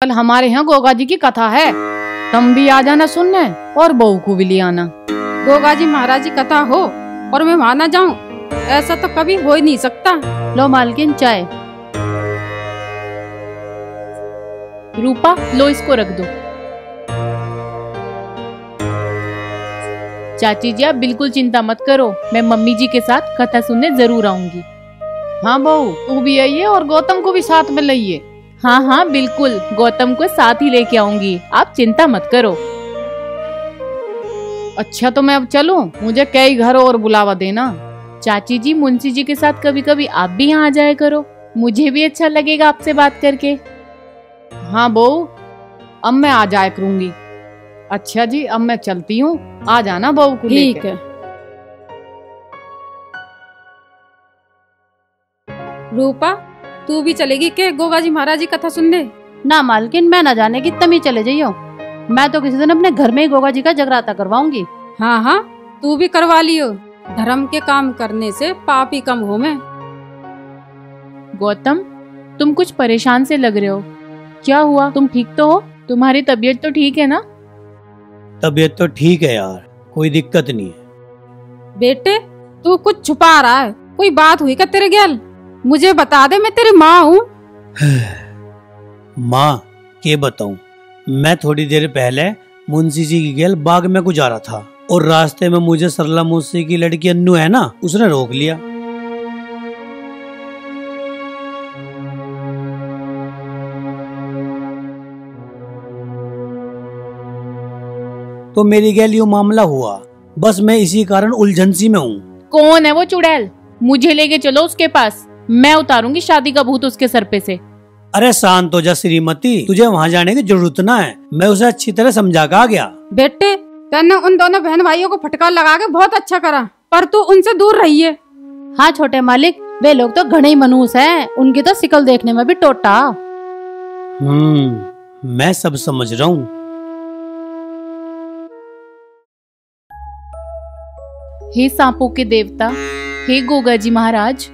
कल हमारे यहाँ गोगा जी की कथा है, तुम भी आ जाना सुनने और बहू को भी ले आना। गोगा जी महाराज की कथा हो और मैं वहाँ न जाऊँ, ऐसा तो कभी हो ही नहीं सकता। लो मालकिन चाय। रूपा लो इसको रख दो। चाची जी आप बिल्कुल चिंता मत करो, मैं मम्मी जी के साथ कथा सुनने जरूर आऊंगी। हाँ बहू तू भी आइए और गौतम को भी साथ में लाइए। हाँ हाँ बिल्कुल, गौतम को साथ ही लेके आऊंगी, आप चिंता मत करो। अच्छा तो मैं अब चलूं, मुझे कई घर और बुलावा देना। चाची जी मुंशी जी के साथ कभी कभी आप भी यहाँ आ जाया करो, मुझे भी अच्छा लगेगा आपसे बात करके। हाँ बहू अब मैं आ जाया करूंगी। अच्छा जी अब मैं चलती हूँ, आ जाना बहू को लेके। ठीक है। रूपा तू भी चलेगी के गोगा जी महाराज की कथा सुनने? ना मालकिन मैं ना जाने की तमी चले जाइयो, मैं तो किसी दिन अपने घर में ही गोगा जी का जगराता करवाऊंगी। हाँ हाँ तू भी करवा लियो, धर्म के काम करने से पाप ही कम हो। मैं गौतम तुम कुछ परेशान से लग रहे हो, क्या हुआ? तुम ठीक तो हो? तुम्हारी तबीयत तो ठीक है ना? तबीयत तो ठीक है यार, कोई दिक्कत नहीं है। बेटे तू कुछ छुपा रहा है, कोई बात हुई क्या तेरे गैल? मुझे बता दे, मैं तेरी माँ हूँ। माँ के बताऊं, मैं थोड़ी देर पहले मुंशी जी की गैल बाग में गुजारा था और रास्ते में मुझे सरला मुंशी की लड़की अन्नू है ना, उसने रोक लिया। तो मेरी गैल यूं मामला हुआ, बस मैं इसी कारण उलझन सी में हूँ। कौन है वो चुड़ैल? मुझे लेके चलो उसके पास, मैं उतारूंगी शादी का भूत उसके सर पे से। अरे शांत हो जा श्रीमती, तुझे वहाँ जाने की जरूरत ना है, मैं उसे अच्छी तरह समझा के आ गया। बेटे तैने उन दोनों बहन भाइयों को फटकार लगा के बहुत अच्छा करा, पर तू उनसे दूर रहिए। हाँ छोटे मालिक, वे लोग तो घने ही मनूस हैं, उनकी तो शिकल देखने में भी टोटा। मैं सब समझ रहा हूँ। हे सांपों के देवता, हे गोगा जी महाराज,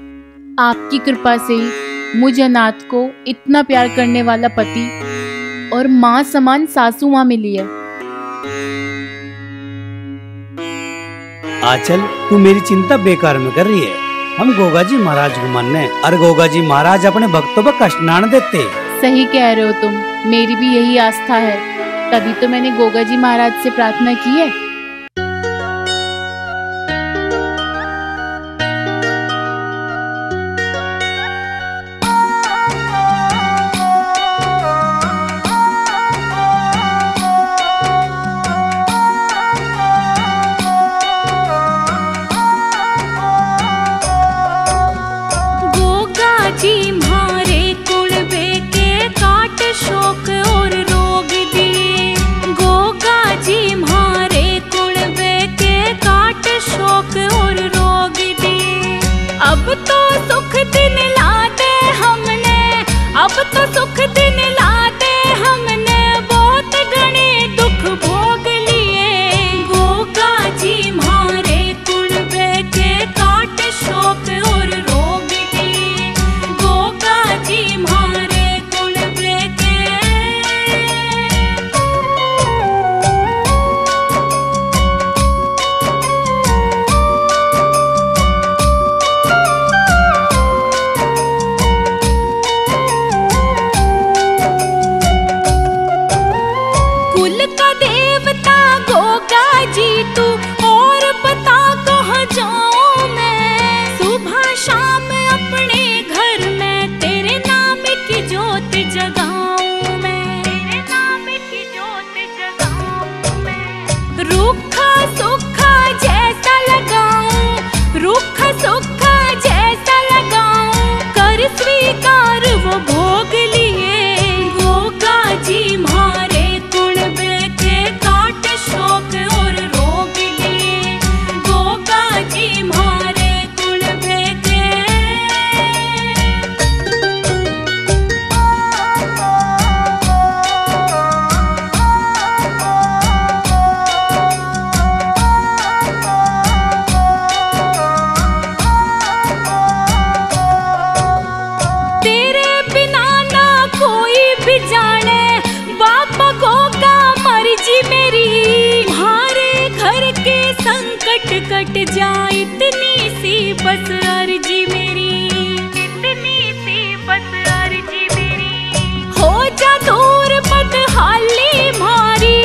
आपकी कृपा से ही मुझ अनाथ को इतना प्यार करने वाला पति और माँ समान सासू माँ मिली है। आचल तू मेरी चिंता बेकार में कर रही है, हम गोगा जी महाराज को मानने, और गोगा जी महाराज अपने भक्तों पर कष्ट ना देते। सही कह रहे हो तुम, मेरी भी यही आस्था है, तभी तो मैंने गोगा जी महाराज से प्रार्थना की है। अब तो सुख दिन लाते हमने, अब तो सुख दिन लाते हमने, बहुत घने दुख भोग लिए। गोगा जी मारे कुड़बे के काट शोक और रोग दिए। गोगा जी मारे कुड़बे के। तू और बता कहाँ जाऊँ मैं, सुबह शाम अपने घर में तेरे नाम की जोत जगाऊँ मैं, तेरे नाम की जोत जगाऊँ मैं। रूखा सूखा जैसा लगाऊँ, रूखा सूखा जैसा लगाऊँ, कर स्वीकार वो भोग लिए। गोगा जी मारे कुड़बे के काट शोक और रोग लिए। जा इतनी सी बस अर्जी मेरी, इतनी सी बस अर्जी मेरी। हो जा दूर बदहाली मारी,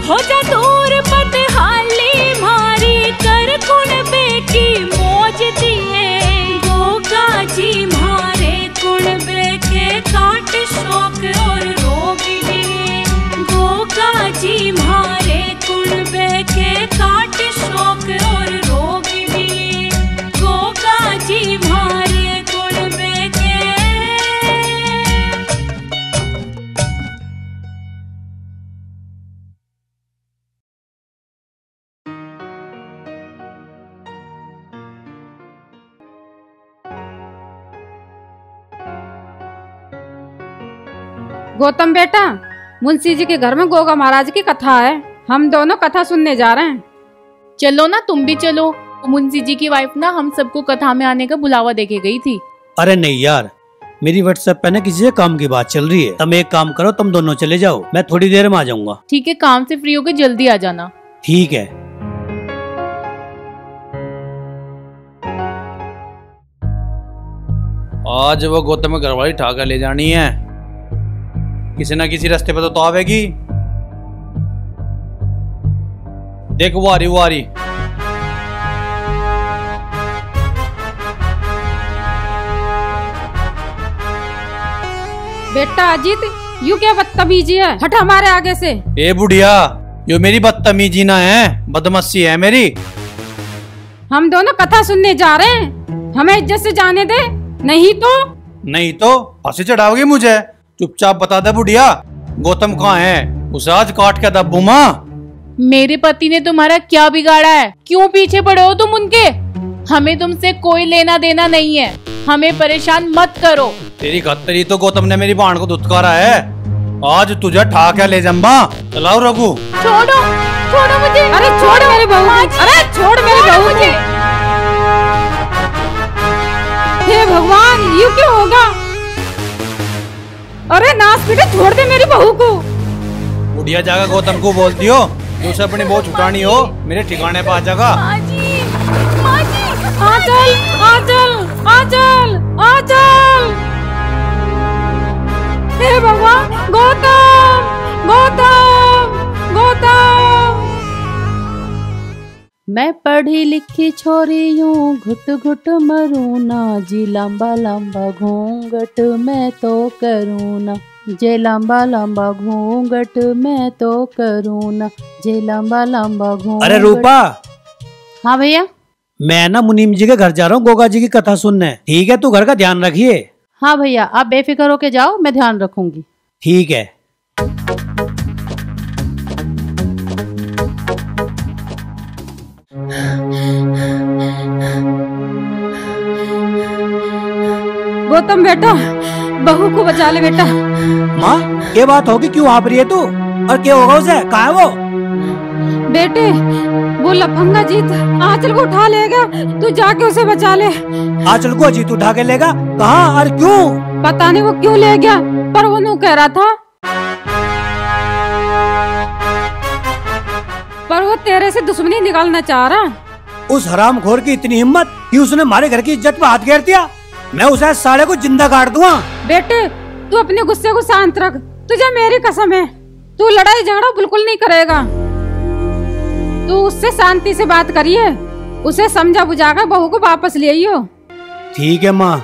हो जा दूर बदहाली मारी, कर कुणबे की मौज दिए गोगा जी मारे। कुणबे के काट शौक और रोग दिए गोगा जी मारे। कुणबे के काट शौक और रोग दिए गोगा जी मारे। कुणबे के गौतम बेटा, मुंशी जी के घर में गोगा महाराज की कथा है, हम दोनों कथा सुनने जा रहे हैं। चलो ना, तुम भी चलो। मुंशी जी की वाइफ ना हम सबको कथा में आने का बुलावा देके गई थी। अरे नहीं यार, मेरी व्हाट्सएप पे ना किसी से काम की बात चल रही है। तुम एक काम करो, तुम दोनों चले जाओ, मैं थोड़ी देर में आ जाऊंगा। ठीक है, काम से फ्री होकर जल्दी आ जाना। ठीक है। आज वो गौतम घर वाली ठाकर ले जानी है, किसी ना किसी रास्ते पे तो आवेगी। देख वो आ रही, वो आ रही। बेटा अजीत, यू क्या बदतमीजी है, हट हमारे आगे से। ए बुढ़िया, यो मेरी बदतमीजी ना है, बदमस्सी है मेरी। हम दोनों कथा सुनने जा रहे हैं, हमें इज्जत से जाने दे, नहीं तो फांसी चढ़ाओगी मुझे। चुपचाप बता दे बुढ़िया, गौतम कहाँ है, उसे आज काट के दब्बू माँ। मेरे पति ने तुम्हारा क्या बिगाड़ा है? क्यों पीछे पड़े हो तुम उनके? हमें तुमसे कोई लेना देना नहीं है, हमें परेशान मत करो। तेरी खतरी तो गौतम ने मेरी बाण को धुतकारा है, आज तुझे ठा के ले जम्बा। चलाओ रघु। छोड़ो, छोड़ो मुझे। अरे छोड़ मेरे बहू, अरे छोड़ मेरे बहू मुझे। हे भगवान, ये क्यों होगा? अरे नास बेटे, छोड़ दे मेरी बहू को। बुढ़िया जाकर गौतम को बोल दियो, उसे अपनी बहुत छुटानी हो, मेरे ठिकाने पर आ जाएगा। आ चल, आ चल, आ चल, आ चल। हे भगवान, गौतम, गौतम, गौतम। मैं पढ़ी लिखी छोरी यूं घुट घुट मरूं ना, जी लंबा लंबा घूंघट मैं तो करूं ना, जे लंबा लंबा घूंघट मैं तो करूं ना, जे लंबा लंबा घूंघट। अरे रूपा। हाँ भैया। मैं ना मुनीम जी के घर जा रहा हूँ गोगा जी की कथा सुनने, ठीक है? तू घर का ध्यान रखिए। हाँ भैया, आप बेफिक्र होके जाओ, मैं ध्यान रखूंगी। ठीक है। गौतम बेटा, बहू को बचा ले बेटा। माँ, ये बात होगी, क्यों आप रही है तू? और क्या होगा उसे? कहाँ है वो? बेटे, वो लफंगा जीत आंचल को उठा लेगा, तू जाके उसे बचा ले। आंचल को जीत उठा के लेगा? कहाँ और क्यों? पता नहीं वो क्यों ले गया, पर वो नू कह रहा था, पर वो तेरे से दुश्मनी निकालना चाह रहा। उस हरामखोर की इतनी हिम्मत कि उसने हमारे घर की इज्जत पर हाथ घेर दिया। मैं उसे साले को जिंदा काट दूंगा। बेटे, तू अपने गुस्से को शांत रख, तुझे मेरी कसम है, तू लड़ाई झगड़ा बिल्कुल नहीं करेगा। तू उससे शांति से बात करिए, उसे समझा बुझाकर बहू को वापस ले आइयो। ठीक है माँ,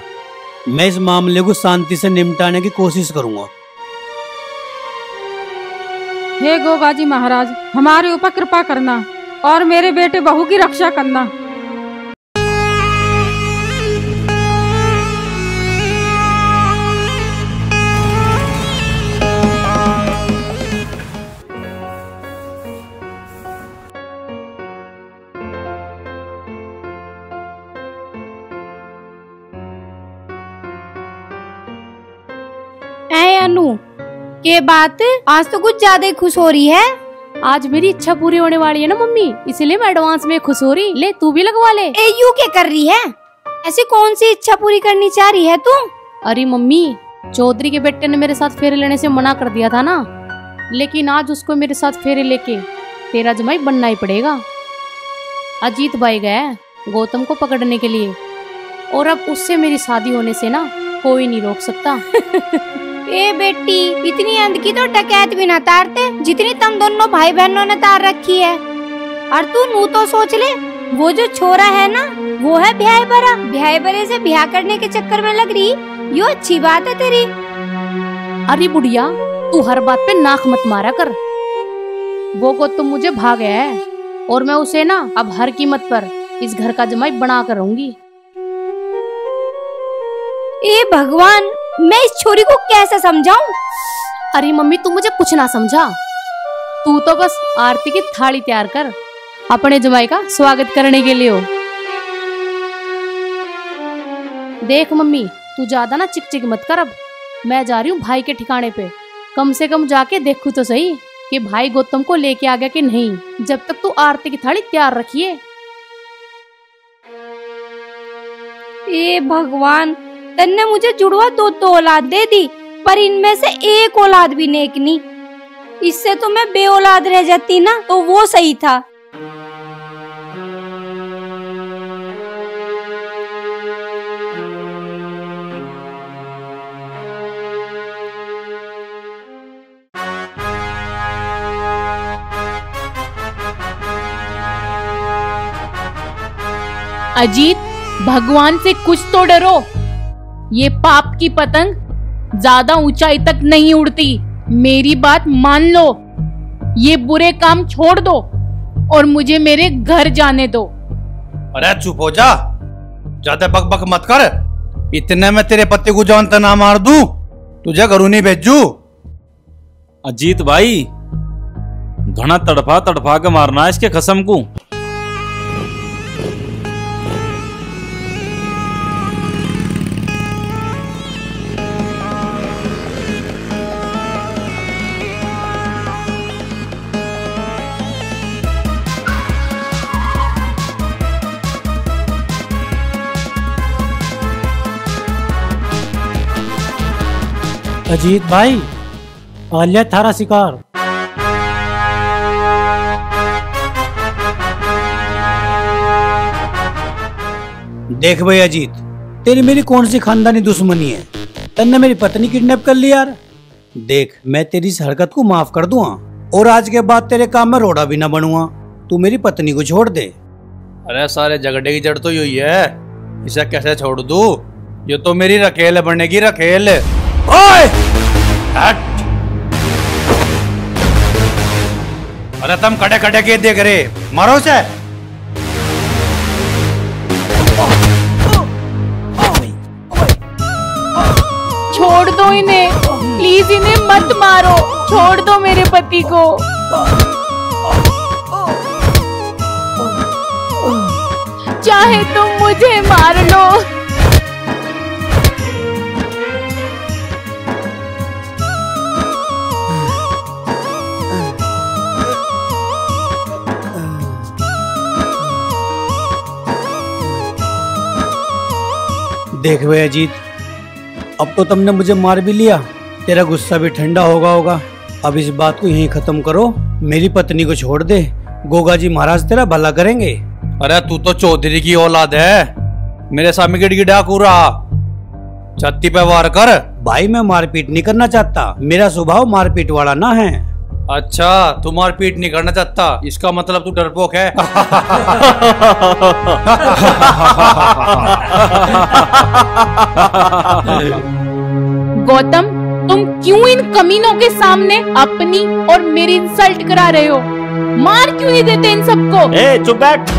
मैं इस मामले को शांति से निपटाने की कोशिश करूंगा। हे गोगाजी महाराज, हमारे ऊपर कृपा करना और मेरे बेटे बहू की रक्षा करना। अनु, के बात आज तो कुछ ज्यादा ही खुश हो रही है। आज मेरी इच्छा पूरी होने वाली है ना मम्मी, इसलिए मैं एडवांस में खुश हो रही। ले तू भी लगवा ले। ए यू क्या कर रही है? ऐसी कौन सी इच्छा पूरी करनी चाह रही है तू? अरे मम्मी, चौधरी के बेटे ने मेरे साथ फेरे लेने से मना कर दिया था ना, लेकिन आज उसको मेरे साथ फेरे लेके तेरा जमाई बनना ही पड़ेगा। अजीत भाई गए, गौतम को पकड़ने के लिए, और अब उससे मेरी शादी होने से ना कोई नहीं रोक सकता। ए बेटी, इतनी अंधकी तो डकैत भी ना तारते जितनी तुम दोनों भाई बहनों ने तार रखी है। और तू नू तो सोच ले, वो जो छोरा है ना, वो है ब्याह बरा। ब्याह बरे से ब्याह करने के चक्कर में लग रही, यो अच्छी बात है तेरी। अरे बुढ़िया, तू हर बात पे नाक मत मारा कर। वो गौतम मुझे भाग गया है और मैं उसे ना अब हर कीमत पर इस घर का जमाई बना कर रहूंगी। ए भगवान, मैं इस छोरी को कैसे समझाऊं? अरे मम्मी, तू मुझे कुछ ना समझा। तू तो बस आरती की थाली तैयार कर, अपने जमाई का स्वागत करने के लिए हो। देख मम्मी, तू ज्यादा ना चिक चिक मत कर। अब मैं जा रही हूँ भाई के ठिकाने पे। कम से कम जाके देखूं तो सही कि भाई गौतम को लेके आ गया कि नहीं। जब तक तू आरती की थाली तैयार रखिए। ए भगवान, तन्ने मुझे जुड़वा दो औलाद दे दी, पर इनमें से एक औलाद भी नेक नहीं। इससे तो मैं बे औलाद रह जाती ना, तो वो सही था। अजीत, भगवान से कुछ तो डरो। ये पाप की पतंग ज्यादा ऊंचाई तक नहीं उड़ती। मेरी बात मान लो, ये बुरे काम छोड़ दो और मुझे मेरे घर जाने दो। अरे चुप हो जा, ज्यादा बक बक मत कर। इतने में तेरे पति को जानता ना मार दूं, तुझे घरों नहीं भेजू। अजीत भाई, घना तड़फा तड़फा के मारना है इसके कसम को। अजीत भाई, आलिया थारा शिकार। देख भाई अजीत, तेरी मेरी कौन सी खानदानी दुश्मनी है? तन्ने मेरी पत्नी किडनैप कर ली यार। देख, मैं तेरी इस हरकत को माफ कर दूंगा और आज के बाद तेरे काम में रोड़ा भी ना बनूंगा। तू मेरी पत्नी को छोड़ दे। अरे सारे झगड़े की जड़ तो यही है, इसे कैसे छोड़ दूं? ये तो मेरी रखेल बनेगी, रखेल। ओए! हट! अरे तुम खड़े खड़े के देख रहे, मारो से। छोड़ दो इन्हें, प्लीज इन्हें मत मारो। छोड़ दो मेरे पति को। चाहे तुम मुझे मार लो। देख भाई अजीत, अब तो तुमने मुझे मार भी लिया, तेरा गुस्सा भी ठंडा होगा। अब इस बात को यहीं खत्म करो, मेरी पत्नी को छोड़ दे। गोगा जी महाराज तेरा भला करेंगे। अरे तू तो चौधरी की औलाद है, मेरे सामने गिड़गिड़ा कूरा, छत्ती पे वार कर। भाई मैं मारपीट नहीं करना चाहता, मेरा स्वभाव मारपीट वाला ना है। अच्छा, तू मारपीट नहीं करना चाहता, इसका मतलब तू डरपोक है। गौतम, तुम क्यों इन कमीनों के सामने अपनी और मेरी इंसल्ट करा रहे हो? मार क्यों नहीं देते इन सबको? ए, चुप बैठ।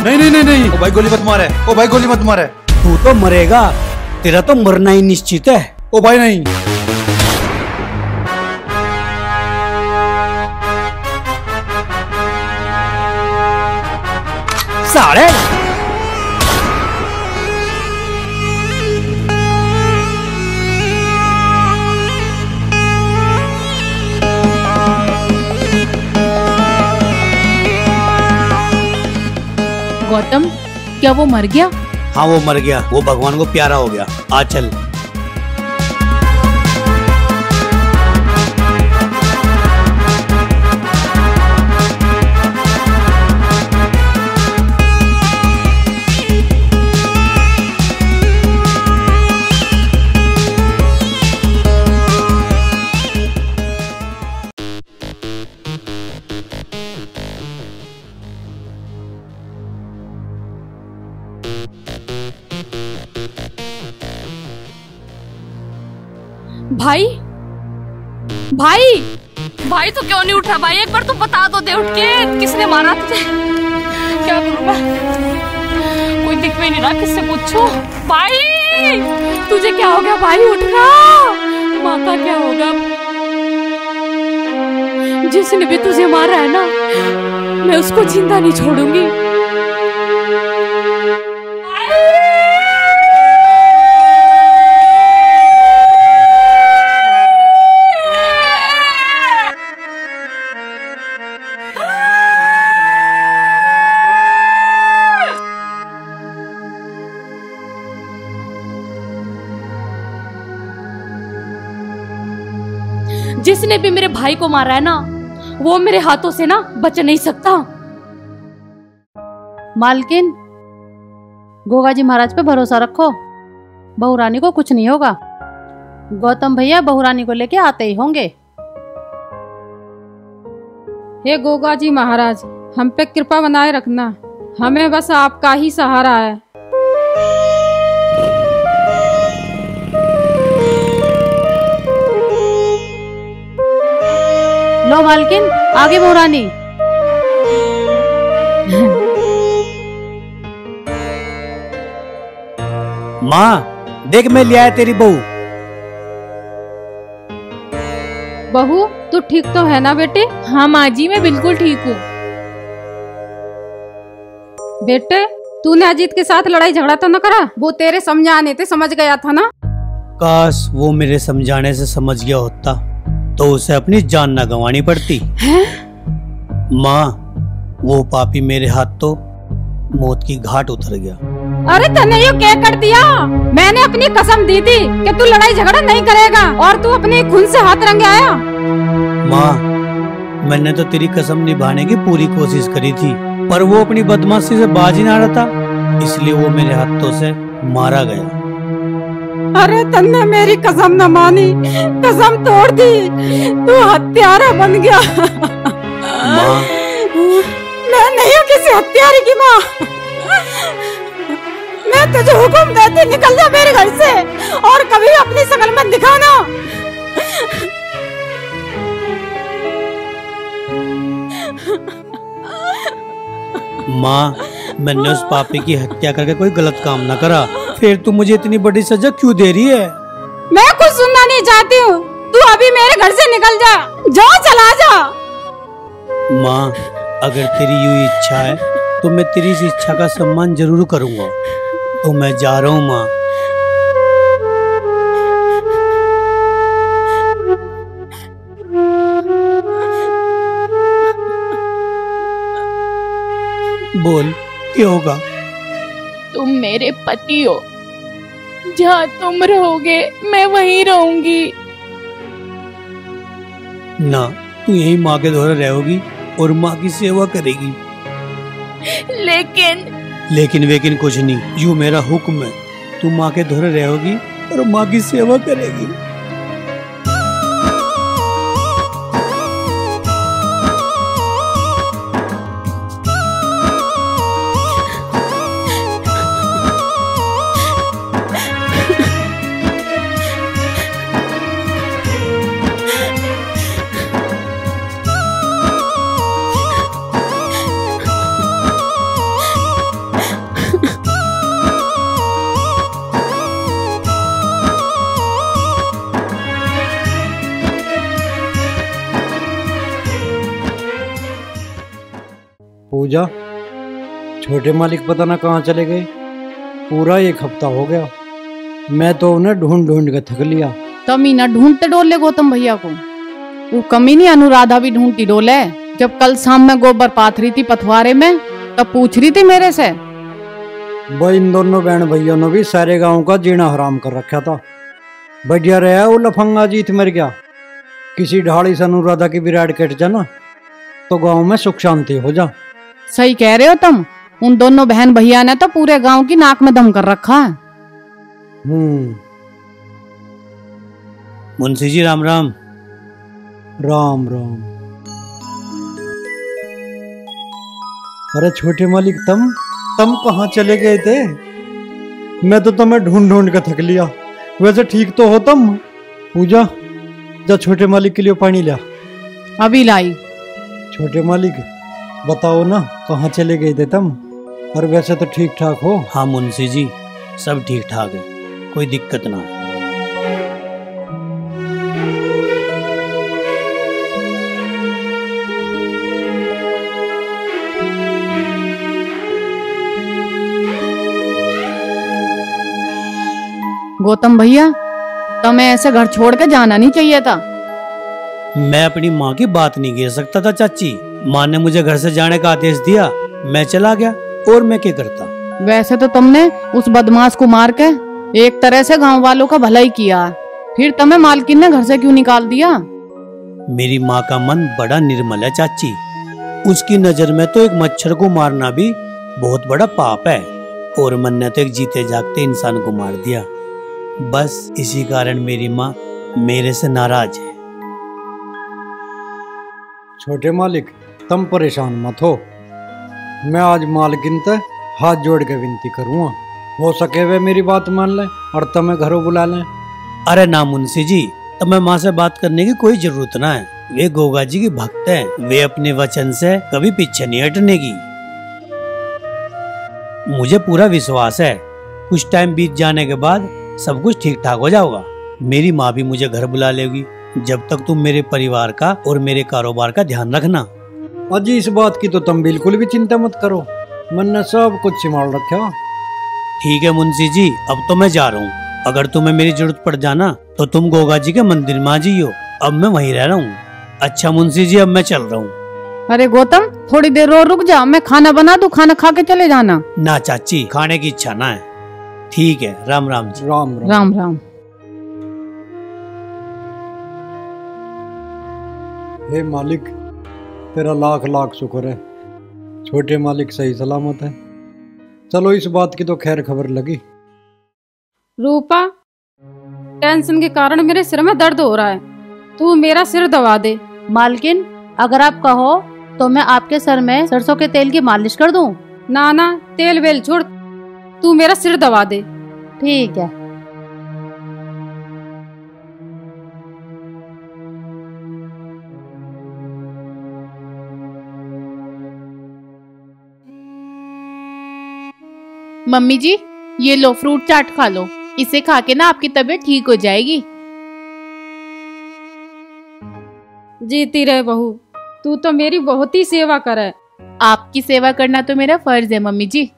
नहीं नहीं नहीं नहीं, ओ भाई गोली मत मारे, ओ भाई गोली मत मारे। तू तो मरेगा, तेरा तो मरना ही निश्चित है। ओ भाई नहीं। साले गौतम, क्या वो मर गया? हाँ वो मर गया, वो भगवान को प्यारा हो गया। आ चल। भाई भाई भाई, तो क्यों नहीं उठ रहा भाई? एक बार तू बता तो दे, उठ के किसने मारा तुझे? क्या करूं मैं? कोई दिख भी नहीं रहा, किससे पूछूं? भाई तुझे क्या हो गया भाई? उठ ना, माँ का क्या होगा? जिसने भी तुझे मारा है ना, मैं उसको जिंदा नहीं छोड़ूंगी। जिसने भी मेरे भाई को मारा है ना, वो मेरे हाथों से ना बच नहीं सकता। मालकिन, गोगा जी महाराज पे भरोसा रखो, बहू रानी को कुछ नहीं होगा। गौतम भैया बहू रानी को लेके आते ही होंगे। हे गोगा जी महाराज, हम पे कृपा बनाए रखना, हमें बस आपका ही सहारा है। लो मालकिन, आगे बहू रानी। माँ देख, मैं लिया है तेरी बहू। बहू तू ठीक तो है ना बेटे? हाँ माँ जी, मैं बिल्कुल ठीक हूँ। बेटे तूने अजीत के साथ लड़ाई झगड़ा तो न करा? वो तेरे समझाने से समझ गया था ना। काश वो मेरे समझाने से समझ गया होता तो उसे अपनी जान न गंवानी पड़ती। माँ, वो पापी मेरे हाथ तो मौत की घाट उतर गया। अरे तने ये क्या कर दिया? मैंने अपनी कसम दी थी कि तू लड़ाई झगड़ा नहीं करेगा, और तू अपने खून से हाथ रंगे आया। माँ, मैंने तो तेरी कसम निभाने की पूरी कोशिश करी थी, पर वो अपनी बदमाशी से बाज ही ना रहा था, इसलिए वो मेरे हाथों से मारा गया। अरे तन्ने मेरी कसम न मानी, कसम तोड़ दी, तू हत्यारा बन गया। माँ, मैं नहीं हूँ किसी हत्यारे की माँ। मैं तुझे हुक्म देती, निकल जा मेरे घर से, और कभी अपनी शकल मत दिखाना। माँ, मैंने उस पापी की हत्या करके कोई गलत काम न करा, फिर तू मुझे इतनी बड़ी सजा क्यों दे रही है? मैं कुछ सुनना नहीं चाहती हूँ, तू अभी मेरे घर से निकल जा, जाओ चला जा। माँ, अगर तेरी यूं इच्छा है तो मैं तेरी इस इच्छा का सम्मान जरूर करूँगा, तो मैं जा रहा हूँ माँ। बोल, क्या होगा? तुम मेरे पति हो, जहाँ तुम रहोगे मैं वहीं रहूंगी। ना, तू यही माँ के द्वारा रहोगी और माँ की सेवा करेगी। लेकिन वेकिन कुछ नहीं, यूं मेरा हुक्म है, तू माँ के द्वारा रहोगी और माँ की सेवा करेगी। पूजा, छोटे मालिक पता ना कहाँ चले गए। पूरा 1 हफ्ता हो गया, मैं तो उन्हें ढूंढ ढूंढ के थक लिया। तुम ही ना ढूंढते डोले गौतम भैया को, वो कमी नहीं अनुराधा भी ढूंढती डोले। जब कल शाम में गोबर पाथ रही थी पथवारे में, तब पूछ रही थी मेरे से। भाई इन दोनों बहन भैया ने भी सारे गांव का जीना हराम कर रखा था। बढ़िया रहा वो लफंगा जीत मर गया। किसी ढाड़ी से अनुराधा की विराट कट जाना तो गांव में सुख शांति हो जा। सही कह रहे हो तुम, उन दोनों बहन भैया ने तो पूरे गांव की नाक में दम कर रखा है। मुंशी जी राम राम। राम राम। अरे छोटे मालिक, तुम कहाँ चले गए थे? मैं तो तुम्हें ढूंढ ढूंढ के थक लिया। वैसे ठीक तो हो तुम? पूजा, जा छोटे मालिक के लिए पानी ला। अभी लाई। छोटे मालिक बताओ ना, कहाँ चले गए थे तुम? और वैसे तो ठीक ठाक हो? हाँ मुंशी जी, सब ठीक ठाक है, कोई दिक्कत ना है। गौतम भैया, तुम्हें ऐसे घर छोड़ के जाना नहीं चाहिए था। मैं अपनी माँ की बात नहीं कह सकता था चाची। माँ ने मुझे घर से जाने का आदेश दिया, मैं चला गया, और मैं क्या करता। वैसे तो तुमने उस बदमाश को मार के एक तरह से गांव वालों का भला ही किया, फिर तुम्हें मालकिन ने घर से क्यों निकाल दिया? मेरी माँ का मन बड़ा निर्मल है चाची। उसकी नजर में तो एक मच्छर को मारना भी बहुत बड़ा पाप है, और मन ने तो एक जीते जागते इंसान को मार दिया। बस इसी कारण मेरी माँ मेरे से नाराज है। छोटे मालिक, तुम परेशान मत हो। मैं आज मालकिन से हाथ जोड़ के विनती करूँगा, हो सके वे मेरी बात मान ले और तुम्हें घरों बुला लें। अरे ना मुंशी जी, तुम्हें माँ से बात करने की कोई जरूरत ना है। वे गोगा जी की भक्त है, वे अपने वचन से कभी पीछे नहीं हटने की। मुझे पूरा विश्वास है, कुछ टाइम बीत जाने के बाद सब कुछ ठीक ठाक हो जाएगा। मेरी माँ भी मुझे घर बुला लेगी। जब तक तुम मेरे परिवार का और मेरे कारोबार का ध्यान रखना। अजी इस बात की तो तुम बिल्कुल भी चिंता मत करो, मन ने सब कुछ संभाल रखा। ठीक है मुंशी जी, अब तो मैं जा रहा हूँ। अगर तुम्हें मेरी जरूरत पड़ जाना तो तुम गोगा जी के मंदिर में आ जाइयो। अब मैं वहीं रह रहा हूँ। अच्छा मुंशी जी, अब मैं चल रहा हूँ। अरे गौतम, थोड़ी देर और रुक जा, मैं खाना बना दूं, खाना खा के चले जाना। ना चाची, खाने की इच्छा ना है। ठीक है, राम राम जी। राम राम। राम राम। हे मालिक, तेरा लाख लाख शुक्र है, छोटे मालिक सही सलामत है। चलो इस बात की तो खैर खबर लगी। रूपा, टेंशन के कारण मेरे सिर में दर्द हो रहा है, तू मेरा सिर दबा दे। मालकिन, अगर आप कहो तो मैं आपके सर में सरसों के तेल की मालिश कर दूं। ना ना, तेल वेल छोड़, तू मेरा सिर दबा दे। ठीक है। मम्मी जी, ये लो फ्रूट चाट खा लो, इसे खा के ना आपकी तबीयत ठीक हो जाएगी। जीती रहे बहू, तू तो मेरी बहुत ही सेवा करे। आपकी सेवा करना तो मेरा फर्ज है मम्मी जी।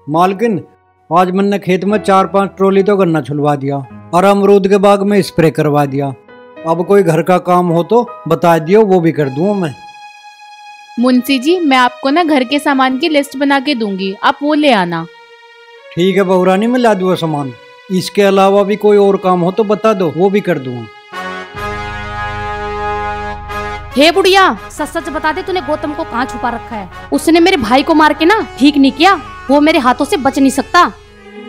मालकिन, आज मैंने खेत में 4-5 ट्रॉली तो गन्ना छुलवा दिया और अमरूद के बाग में स्प्रे करवा दिया। अब कोई घर का काम हो तो बता दियो, वो भी कर दूंगा मैं। मुंशी जी, मैं आपको ना घर के सामान की लिस्ट बना के दूंगी, आप वो ले आना। ठीक है बहुरानी, मैं ला दूंगा सामान। इसके अलावा भी कोई और काम हो तो बता दो, वो भी कर दूंगा। हे बुढ़िया, सच सच बता दे, तूने गौतम को कहाँ छुपा रखा है? उसने मेरे भाई को मार के ना ठीक नहीं किया, वो मेरे हाथों से बच नहीं सकता।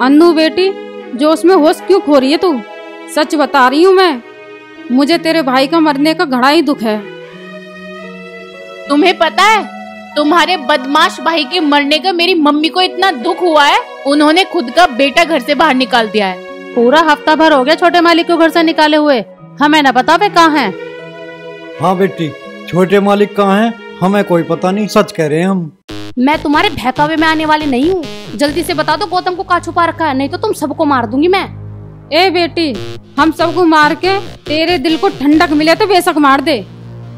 अन्नू बेटी, जोश में होश क्यों खो रही है तू? सच बता रही हूँ मैं, मुझे तेरे भाई का मरने का घड़ा ही दुख है। तुम्हें पता है, तुम्हारे बदमाश भाई के मरने का मेरी मम्मी को इतना दुख हुआ है, उन्होंने खुद का बेटा घर से बाहर निकाल दिया है। पूरा हफ्ता भर हो गया छोटे मालिक को घर से निकाले हुए, हमें न पता वे कहाँ हैं। हाँ बेटी, छोटे मालिक कहाँ हैं हमें कोई पता नहीं, सच कह रहे हैं हम। मैं तुम्हारे बहकावे में आने वाली नहीं हूँ, जल्दी से बता दो गौतम को कहाँ छुपा रखा है, नहीं तो तुम सबको मार दूंगी मैं। ए बेटी, हम सबको मार के तेरे दिल को ठंडक मिले तो बेशक मार दे।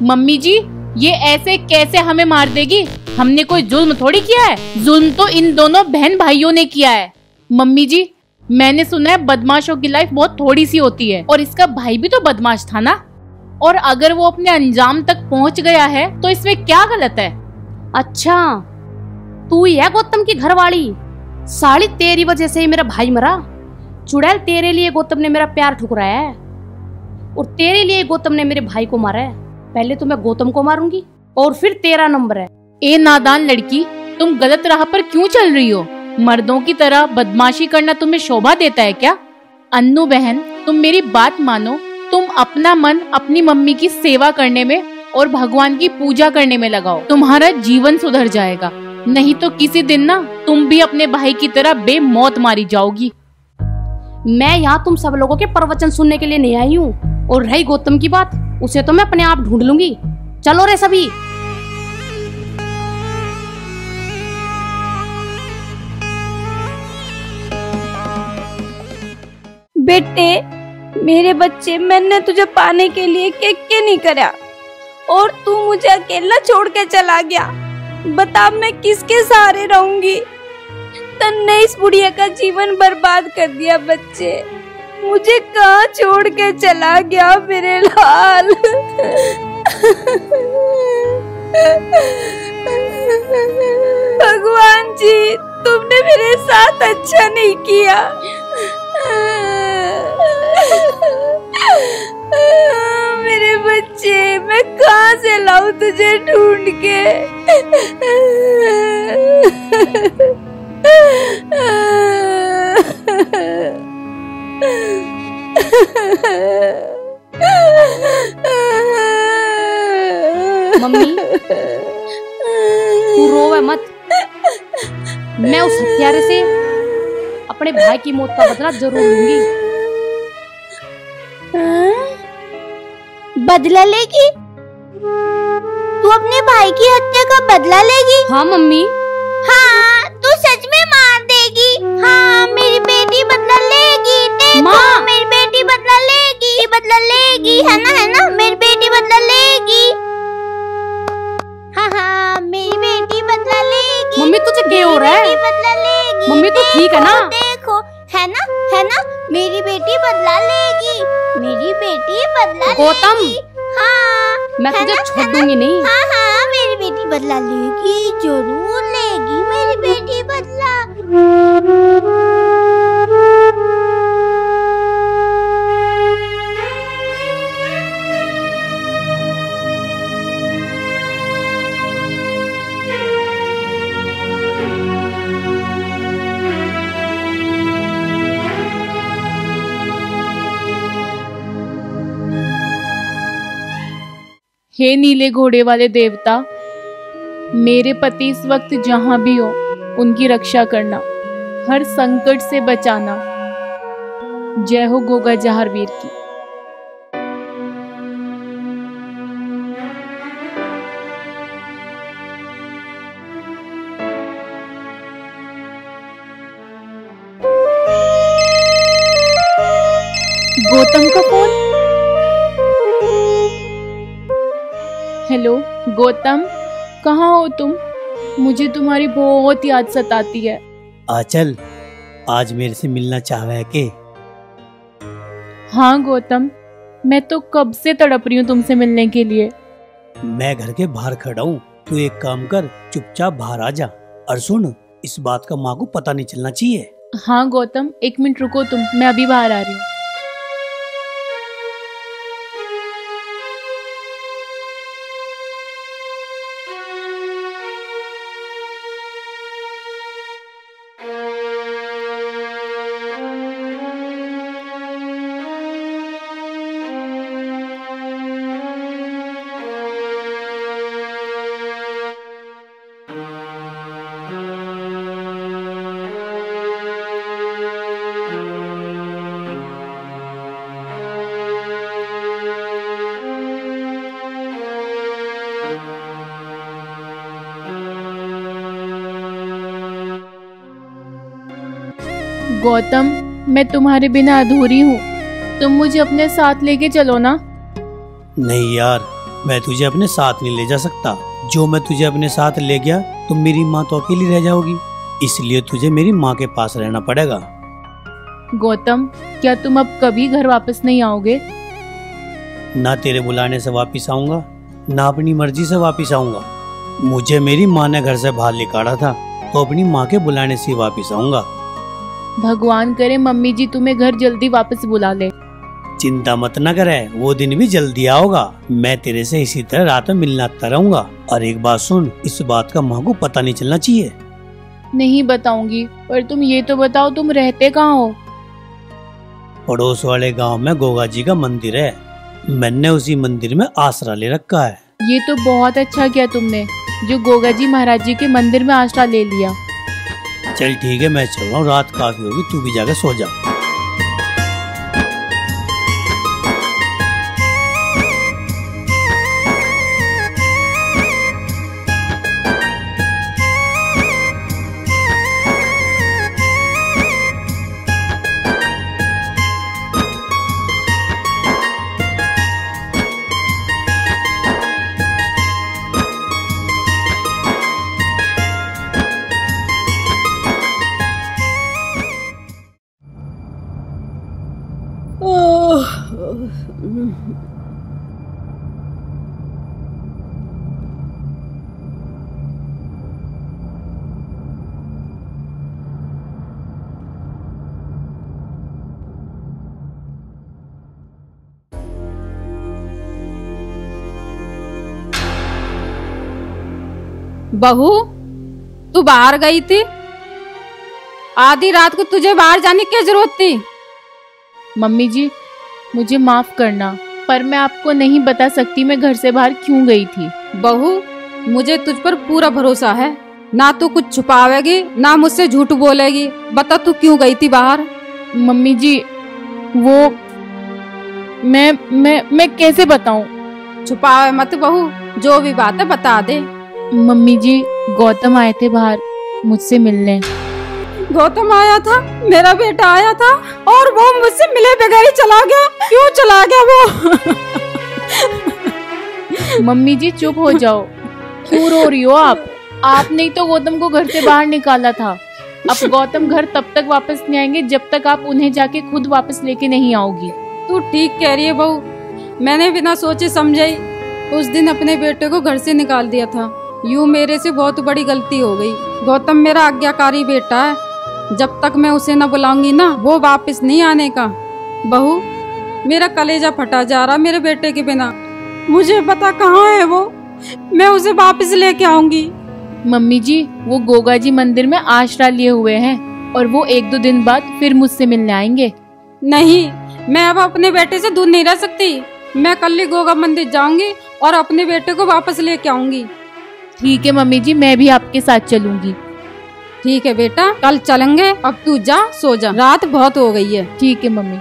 मम्मी जी, ये ऐसे कैसे हमें मार देगी? हमने कोई जुल्म थोड़ी किया है। जुल्म तो इन दोनों बहन भाइयों ने किया है। मम्मी जी, मैंने सुना है बदमाशों की लाइफ बहुत थोड़ी सी होती है, और इसका भाई भी तो बदमाश था ना। और अगर वो अपने अंजाम तक पहुंच गया है तो इसमें क्या गलत है? अच्छा, तू ही है गौतम की घरवाली? साली, तेरी वजह से ही मेरा भाई मरा। चुड़ैल, तेरे लिए गौतम ने मेरा प्यार ठुकराया है, और तेरे लिए गौतम ने मेरे भाई को मारा है। पहले तो मैं गौतम को मारूंगी और फिर तेरा नंबर है। ए नादान लड़की, तुम गलत राह पर क्यों चल रही हो? मर्दों की तरह बदमाशी करना तुम्हें शोभा देता है क्या? अन्नू बहन, तुम मेरी बात मानो। तुम अपना मन अपनी मम्मी की सेवा करने में और भगवान की पूजा करने में लगाओ। तुम्हारा जीवन सुधर जाएगा। नहीं तो किसी दिन ना तुम भी अपने भाई की तरह बेमौत मारी जाओगी। मैं यहाँ तुम सब लोगों के प्रवचन सुनने के लिए नहीं आई हूँ। और रही गौतम की बात, उसे तो मैं अपने आप ढूंढ लूंगी। चलो रे सभी। बेटे, मेरे बच्चे, मैंने तुझे पाने के लिए क्या नहीं करा, और तू मुझे अकेला छोड़ के चला गया। बता मैं किसके सहारे रहूंगी? तन्ने इस बुढ़िया का जीवन बर्बाद कर दिया। बच्चे, मुझे कहाँ छोड़ के चला गया मेरे लाल? भगवान जी, तुमने मेरे साथ अच्छा नहीं किया। मेरे बच्चे, मैं कहाँ से लाऊं तुझे ढूंढ के? मम्मी, तू रोवे मत। मैं उस हत्यारे से अपने भाई की मौत का बदला जरूर लूंगी। बदला लेगी? तू अपने भाई की हत्या का बदला लेगी? हाँ मम्मी। हाँ, तू सच में मार देगी? हाँ, मेरी बेटी बदला लेगी। देखो, मेरी बेटी बदला लेगी, बदला लेगी, है ना? मेरी बेटी बदला लेगी। हाँ हाँ, मेरी बेटी बदला लेगी। मम्मी, तुझे क्या हो रहा है? बदला लेगी। मम्मी, तू ठीक है ना? देखो, है ना? मेरी बेटी बदला लेगी, मेरी बेटी बदला गौतम, लेगी। हाँ, मैं तुझे छोड़ दूंगी नहीं। हाँ, मेरी बेटी बदला लेगी, जरूर लेगी मेरी बेटी बदला। हे नीले घोड़े वाले देवता, मेरे पति इस वक्त जहां भी हो उनकी रक्षा करना, हर संकट से बचाना। जय हो गोगा जहारवीर की। गौतम का फोन। हेलो गौतम, कहाँ हो तुम? मुझे तुम्हारी बहुत याद सताती है। आचल, आज मेरे से मिलना चाहे है के? हाँ गौतम, मैं तो कब से तड़प रही हूँ तुमसे मिलने के लिए। मैं घर के बाहर खड़ा हूँ, तू एक काम कर, चुपचाप बाहर आ जा। और सुन, इस बात का माँ को पता नहीं चलना चाहिए। हाँ गौतम, 1 मिनट रुको तुम, मैं अभी बाहर आ रही हूँ। गौतम, मैं तुम्हारे बिना अधूरी हूँ। तुम मुझे अपने साथ लेके चलो ना। नहीं यार, मैं तुझे अपने साथ नहीं ले जा सकता। जो मैं तुझे अपने साथ ले गया तो मेरी माँ तो अकेली रह जाओगी, इसलिए तुझे मेरी माँ के पास रहना पड़ेगा। गौतम, क्या तुम अब कभी घर वापस नहीं आओगे? ना तेरे बुलाने से वापस आऊंगा, ना अपनी मर्जी से वापस आऊंगा। मुझे मेरी माँ ने घर से बाहर निकाला था, तो अपनी माँ के बुलाने से वापस आऊंगा। भगवान करे मम्मी जी तुम्हें घर जल्दी वापस बुला ले। चिंता मत न करे, वो दिन भी जल्दी आओगा। मैं तेरे से इसी तरह रात में मिलना आता रहूंगा। और एक बात सुन, इस बात का माँ को पता नहीं चलना चाहिए। नहीं बताऊंगी, पर तुम ये तो बताओ तुम रहते कहाँ हो? पड़ोस वाले गांव में गोगा जी का मंदिर है, मैंने उसी मंदिर में आसरा ले रखा है। ये तो बहुत अच्छा किया तुमने, जो गोगा जी महाराज जी के मंदिर में आसरा ले लिया। चल ठीक है, मैं चल रहा हूँ, रात काफी होगी, तू भी जाकर सो जा। बहू, तू बाहर गई थी? आधी रात को तुझे बाहर जाने की जरूरत थी? मम्मी जी मुझे माफ करना, पर मैं आपको नहीं बता सकती मैं घर से बाहर क्यों गई थी। बहू, मुझे तुझ पर पूरा भरोसा है, ना तू कुछ छुपावेगी ना मुझसे झूठ बोलेगी। बता तू क्यों गई थी बाहर? मम्मी जी वो मैं कैसे बताऊं? छुपावे मत बहू, जो भी बात है बता दे। मम्मी जी गौतम आए थे बाहर मुझसे मिलने। गौतम आया था? मेरा बेटा आया था और वो मुझसे मिले बगैर ही चला गया? क्यों चला गया वो? मम्मी जी चुप हो जाओ, क्यों रो रही हो आप? आपने ही तो गौतम को घर से बाहर निकाला था। अब गौतम घर तब तक वापस नहीं आएंगे जब तक आप उन्हें जाके खुद वापस लेके नहीं आओगी। तू ठीक कह रही है बहू, मैंने बिना सोचे समझे ही उस दिन अपने बेटे को घर से निकाल दिया था। यूं मेरे से बहुत बड़ी गलती हो गई। गौतम मेरा आज्ञाकारी बेटा है, जब तक मैं उसे न बुलाऊंगी ना वो वापस नहीं आने का। बहू, मेरा कलेजा फटा जा रहा मेरे बेटे के बिना। मुझे पता कहाँ है वो, मैं उसे वापस लेके आऊंगी। मम्मी जी वो गोगा जी मंदिर में आश्रय लिए हुए हैं और वो 1-2 दिन बाद फिर मुझसे मिलने आएंगे। नहीं, मैं अब अपने बेटे से दूर नहीं रह सकती। मैं कल ही गोगा मंदिर जाऊंगी और अपने बेटे को वापस लेके आऊंगी। ठीक है मम्मी जी, मैं भी आपके साथ चलूंगी। ठीक है बेटा, कल चलेंगे। अब तू जा, सो जा, रात बहुत हो गई है। ठीक है मम्मी।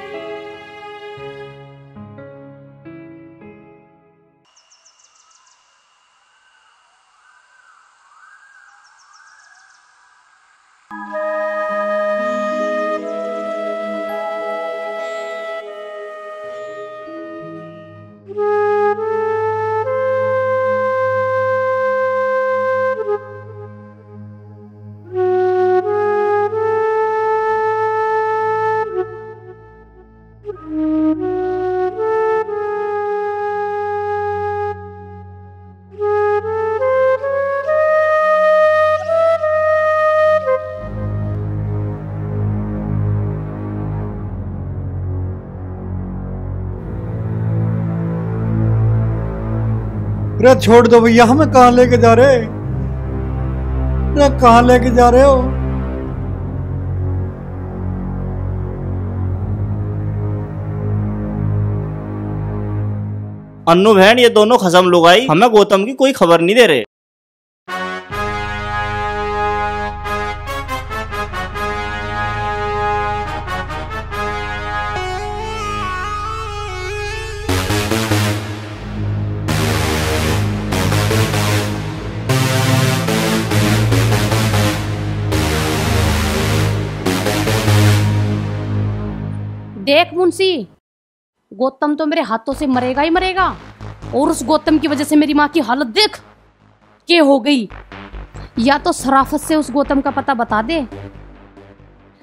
अरे छोड़ दो भैया, हमें कहाँ लेके जा रहे? अरे कहाँ लेके जा रहे हो? अन्नू बहन, ये दोनों खसम लोग आई हमें गौतम की कोई खबर नहीं दे रहे। देख मुंशी, गौतम तो मेरे हाथों से मरेगा ही मरेगा, और उस गौतम की वजह से मेरी माँ की हालत देख के हो गई। या तो शराफत से उस गौतम का पता बता दे,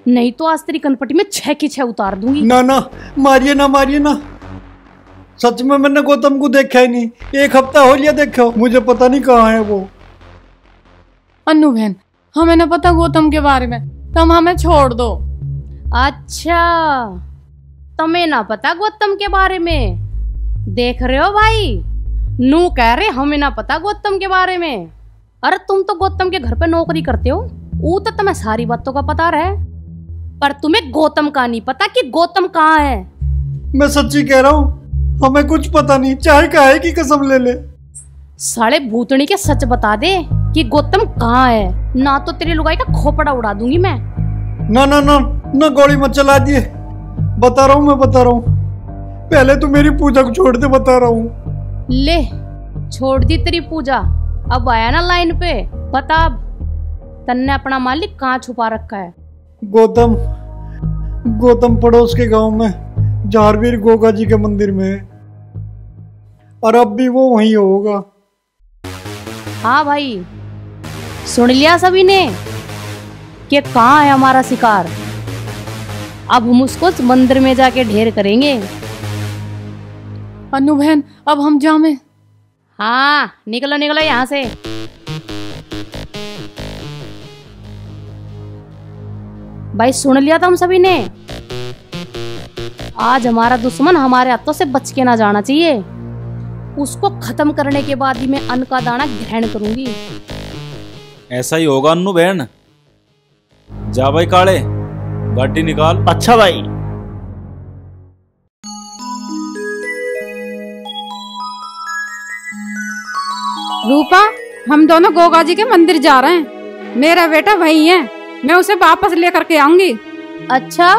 नहीं तो आज तेरी कनपटी में 6 की 6 उतार दूंगी। ना ना, मारिए ना, मारिए ना। सच में मैंने गौतम को देखा ही नहीं, 1 हफ्ता हो लिया देखो, मुझे पता नहीं कहाँ है वो। अन्नू बहन, हमें ना पता गौतम के बारे में, तुम हमें छोड़ दो। अच्छा, तुम्हें ना पता गौतम के बारे में? देख रहे हो भाई, नू कह रहे हमें ना पता गौतम के बारे में। अरे तुम तो गौतम के घर पे नौकरी करते हो, वो तो तुम्हें सारी बातों का पता रहे, पर तुम्हें गौतम का नहीं पता कि गौतम कहाँ है। मैं सच्ची कह रहा हूँ, हमें कुछ पता नहीं, चाहे काहे की कसम ले ले। साले भूतनी के सच बता दे कि गौतम कहाँ है, ना तो तेरी लुगाई का खोपड़ा उड़ा दूंगी मैं। ना ना ना ना, गोली मत चला दिए, बता रहा हूँ, मैं बता रहा हूँ। पहले तो मेरी पूजा को छोड़ दे, बता रहा हूँ। ले, छोड़ दी तेरी पूजा, अब आया ना लाइन पे, बता अब तन्ने अपना मालिक कहाँ छुपा रखा है? गौतम पड़ोस के गांव में झारवीर गोगा जी के मंदिर में है, और अब भी वो वहीं होगा। हाँ भाई, सुन लिया सभी ने कि कहाँ है हमारा शिकार। अब हम उसको उस मंदिर में जाके ढेर करेंगे। अन्नू बहन, अब हम जामे। हाँ, निकलो निकलो यहाँ से। भाई सुन लिया था हम सभी ने, आज हमारा दुश्मन हमारे हाथों से बच के ना जाना चाहिए। उसको खत्म करने के बाद ही मैं अन्न का दाना ग्रहण करूंगी। ऐसा ही होगा अन्नू बहन। जा भाई काले, गाड़ी निकाल। अच्छा भाई। रूपा, हम दोनों गोगा जी के मंदिर जा रहे हैं, मेरा बेटा वही है, मैं उसे वापस लेकर के आऊंगी। अच्छा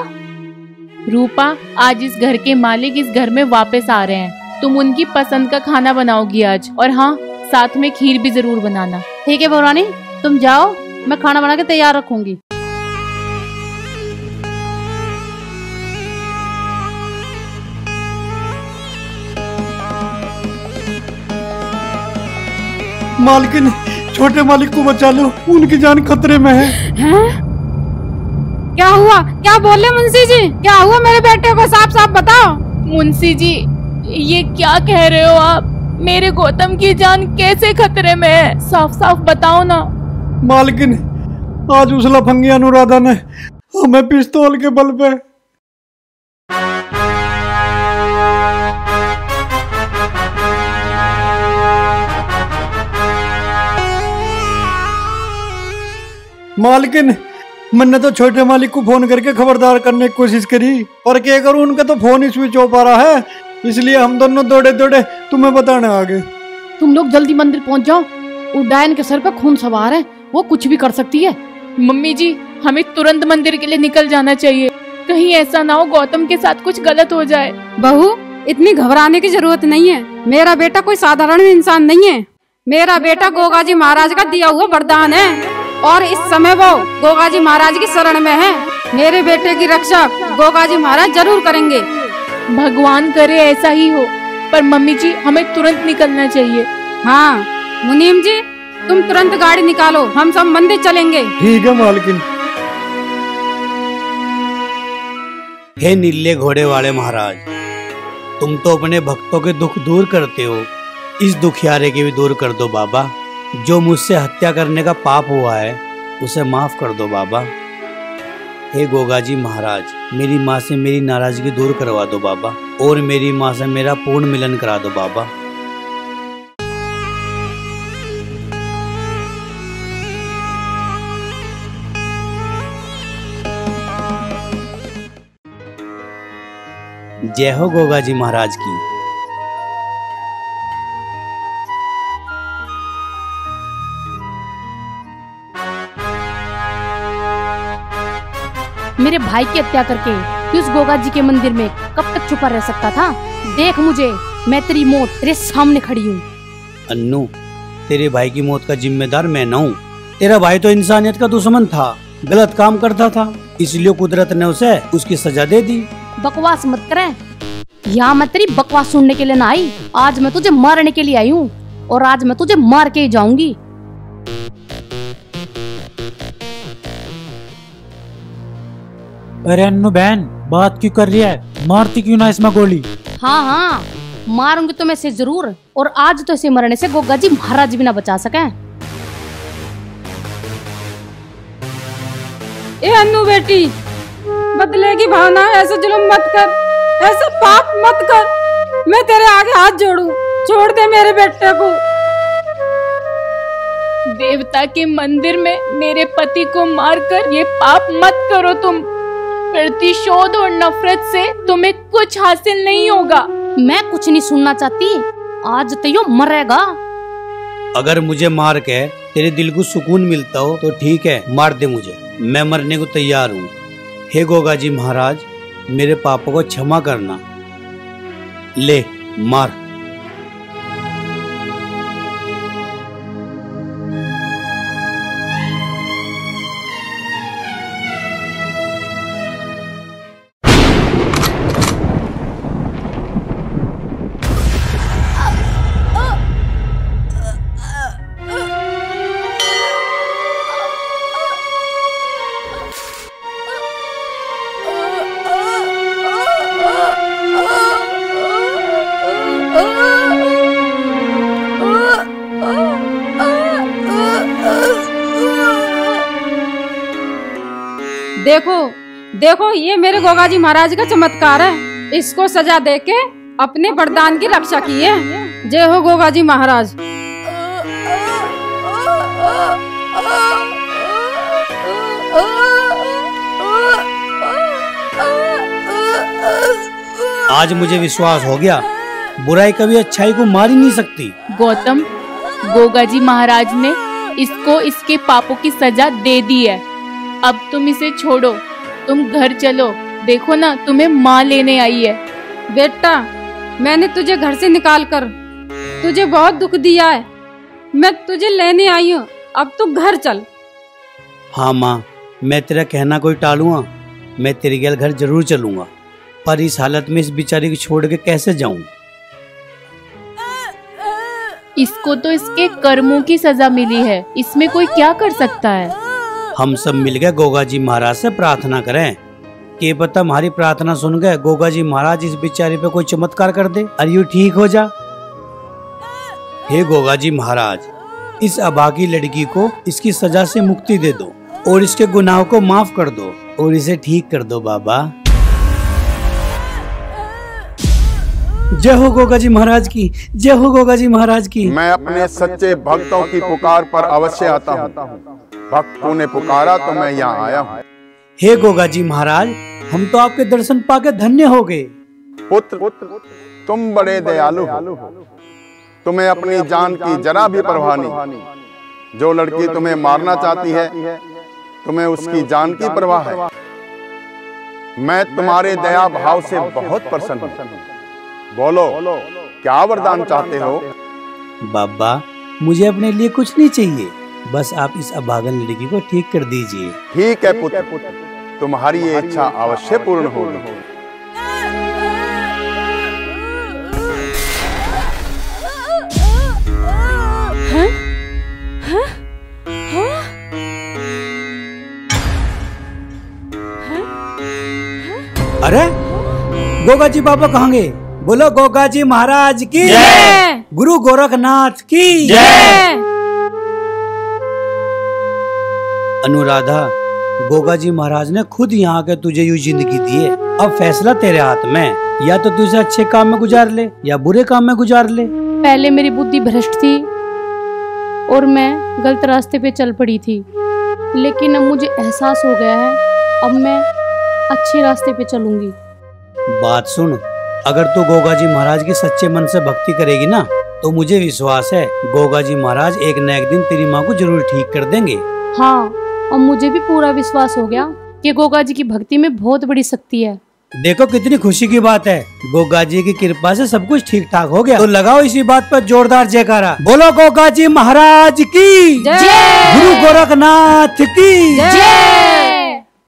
रूपा, आज इस घर के मालिक इस घर में वापस आ रहे हैं, तुम उनकी पसंद का खाना बनाओगी आज, और हाँ, साथ में खीर भी जरूर बनाना। ठीक है भवानी, तुम जाओ, मैं खाना बना के तैयार रखूंगी। मालकिन, छोटे मालिक को बचा लो, उनकी जान खतरे में है। हैं? क्या हुआ? क्या बोले मुंशी जी? क्या हुआ मेरे बेटे को? साफ साफ बताओ। मुंशी जी, ये क्या कह रहे हो आप? मेरे गौतम की जान कैसे खतरे में है? साफ साफ बताओ ना। मालकिन, आज उस लफंगी अनुराधा ने हमें पिस्तौल के बल पे मालकिन, मैंने तो छोटे मालिक को फोन करके खबरदार करने की कोशिश करी, पर क्या करूं, उनका तो फोन ही स्विच ऑफ आ रहा है, इसलिए हम दोनों दौड़े दौड़े तुम्हें बताने आ गए। तुम लोग जल्दी मंदिर पहुंच जाओ, उड्डयन के सर पे खून सवार है, वो कुछ भी कर सकती है। मम्मी जी, हमें तुरंत मंदिर के लिए निकल जाना चाहिए, कहीं ऐसा ना हो गौतम के साथ कुछ गलत हो जाए। बहू, इतनी घबराने की जरूरत नहीं है, मेरा बेटा कोई साधारण इंसान नहीं है, मेरा बेटा गोगा जी महाराज का दिया हुआ वरदान है, और इस समय वो गोगा जी महाराज की शरण में है। मेरे बेटे की रक्षा गोगा जी महाराज जरूर करेंगे। भगवान करे ऐसा ही हो, पर मम्मी जी हमें तुरंत निकलना चाहिए। हाँ मुनीम जी, तुम तुरंत गाड़ी निकालो, हम सब मंदिर चलेंगे। ठीक है मालकिन। हे नीले घोड़े वाले महाराज, तुम तो अपने भक्तों के दुख दूर करते हो, इस दुखियारे के भी दूर कर दो बाबा। जो मुझसे हत्या करने का पाप हुआ है उसे माफ कर दो बाबा। हे गोगा जी महाराज, मेरी माँ से मेरी नाराजगी दूर करवा दो बाबा, और मेरी माँ से मेरा पूर्ण मिलन करा दो बाबा। जय हो गोगा जी महाराज की। मेरे भाई की हत्या करके तू उस गोगा जी के मंदिर में कब तक छुपा रह सकता था? देख मुझे, मैं तेरी मौत तेरे सामने खड़ी हूँ। अन्नू, तेरे भाई की मौत का जिम्मेदार मैं न हूँ। तेरा भाई तो इंसानियत का दुश्मन था, गलत काम करता था, इसलिए कुदरत ने उसे उसकी सजा दे दी। बकवास मत करे। यहाँ मैं तेरी बकवास सुनने के लिए ना आई, आज मैं तुझे मारने के लिए आई हूँ और आज मैं तुझे मार के ही जाऊंगी। अरे अन्नू बहन, बात क्यों कर रही है? मारती क्यों ना इसमें गोली? हाँ हाँ, मारूंगी तो मैं इसे जरूर, और आज तो इसे मरने से गोगा जी महाराज भी ना बचा सके। ए अन्नू बेटी, बदले की भावना, ऐसा जुल्म मत कर, ऐसा पाप मत कर। मैं तेरे आगे हाथ जोड़ूं, छोड़ दे मेरे बेटे को। देवता के मंदिर में मेरे पति को मारकर ये पाप मत करो तुम। प्रतिशोध और नफरत से तुम्हें कुछ हासिल नहीं होगा। मैं कुछ नहीं सुनना चाहती, आज तो यो मरेगा। अगर मुझे मार के तेरे दिल को सुकून मिलता हो तो ठीक है, मार दे मुझे, मैं मरने को तैयार हूँ। हे गोगा जी महाराज, मेरे पापों को क्षमा करना। ले मार। देखो देखो, ये मेरे गोगा जी महाराज का चमत्कार है। इसको सजा देके अपने वरदान की रक्षा की है। जय हो गोगा जी महाराज। आज मुझे विश्वास हो गया, बुराई कभी अच्छाई को मार ही नहीं सकती। गौतम, गोगा जी महाराज ने इसको इसके पापों की सजा दे दी है। अब तुम इसे छोड़ो, तुम घर चलो। देखो ना, तुम्हें माँ लेने आई है। बेटा, मैंने तुझे घर से निकाल कर तुझे बहुत दुख दिया है। मैं तुझे लेने आई हूँ, अब तू घर चल। हाँ माँ, मैं तेरा कहना कोई टालूंगा? मैं तेरे गैल घर जरूर चलूंगा, पर इस हालत में इस बेचारी को छोड़ के कैसे जाऊं? इसको तो इसके कर्मों की सजा मिली है, इसमें कोई क्या कर सकता है? हम सब मिलकर गोगा जी महाराज से प्रार्थना करें कि पता हमारी प्रार्थना सुन गए गोगा जी महाराज इस बेचारे पे कोई चमत्कार कर दे और यूँ ठीक हो जा। हे गोगा जी महाराज, इस अभागी लड़की को इसकी सजा से मुक्ति दे दो और इसके गुनाहों को माफ कर दो और इसे ठीक कर दो बाबा। जय हो गोगा जी महाराज की, जय हो गोगा जी महाराज की। मैं अपने सच्चे भक्तों की पुकार पर अवश्य आता हूँ। भक्तों ने पुकारा तो मैं यहाँ आया हूँ। हे गोगा जी महाराज, हम तो आपके दर्शन पाकर धन्य हो गए। पुत्र, तुम बड़े दयालु हो। तुम्हें अपनी जान की जरा भी परवाह नहीं। जो लड़की तुम्हें मारना चाहती है, तुम्हें उसकी जान की परवाह है। मैं तुम्हारे दया भाव से बहुत प्रसन्न हूँ। बोलो, क्या वरदान चाहते हो? बाबा, मुझे अपने लिए कुछ नहीं चाहिए, बस आप इस अभागन लड़की को ठीक कर दीजिए। ठीक है पुत्र, तुम्हारी ये इच्छा अवश्य पूर्ण होगी। अरे गोगा जी बाबा कहाँ गए? बोलो गोगा जी महाराज की जय, गुरु गोरखनाथ की जय। अनुराधा, गोगा जी महाराज ने खुद यहाँ के तुझे यूँ जिंदगी दी है। अब फैसला तेरे हाथ में, या तो तुझे अच्छे काम में गुजार ले या बुरे काम में गुजार ले। पहले मेरी बुद्धि भ्रष्ट थी और मैं गलत रास्ते पे चल पड़ी थी, लेकिन अब मुझे एहसास हो गया है, अब मैं अच्छे रास्ते पे चलूंगी। बात सुन, अगर तू गोगा जी महाराज की सच्चे मन से भक्ति करेगी ना, तो मुझे विश्वास है गोगा जी महाराज एक न एक दिन तेरी माँ को जरूर ठीक कर देंगे। हाँ, अब मुझे भी पूरा विश्वास हो गया कि गोगा जी की भक्ति में बहुत बड़ी शक्ति है। देखो कितनी खुशी की बात है, गोगा जी की कृपा से सब कुछ ठीक ठाक हो गया। तो लगाओ इसी बात पर जोरदार जयकारा। बोलो गोगा जी महाराज की जय, गुरु गोरखनाथ की जय।